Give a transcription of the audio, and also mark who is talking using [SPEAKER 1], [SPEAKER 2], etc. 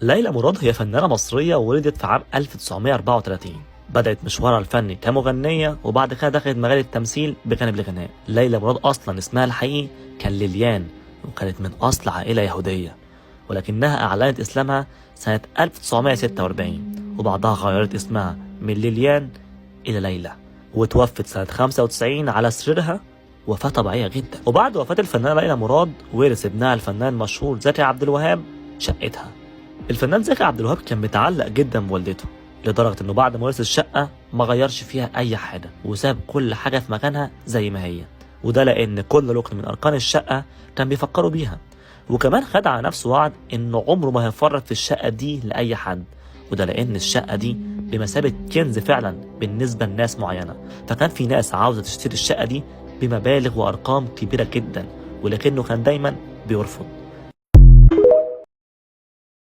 [SPEAKER 1] ليلى مراد هي فنانة مصرية ولدت في عام 1934. بدأت مشوارها الفني كمغنية وبعد كده دخلت مجال التمثيل بجانب الغناء. ليلى مراد أصلا اسمها الحقيقي كان ليليان، وكانت من أصل عائلة يهودية، ولكنها أعلنت إسلامها سنة 1946، وبعدها غيرت اسمها من ليليان إلى ليلى، وتوفت سنة 95 على سريرها وفاة طبيعية جدا. وبعد وفاة الفنانة ليلى مراد ورث ابنها الفنان المشهور زكي عبد الوهاب شقتها. الفنان زكي عبد الوهاب كان متعلق جدا بوالدته، لدرجة انه بعد ما ورث الشقة ما غيرش فيها اي حاجة وساب كل حاجة في مكانها زي ما هي، وده لان كل ركن من اركان الشقة كان بيفكروا بيها. وكمان خد على نفسه وعد انه عمره ما هيفرط في الشقة دي لاي حد، وده لان الشقة دي بمثابة كنز فعلا بالنسبة لناس معينة. فكان في ناس عاوزة تشتري الشقة دي بمبالغ وارقام كبيرة جدا، ولكنه كان دايما بيرفض.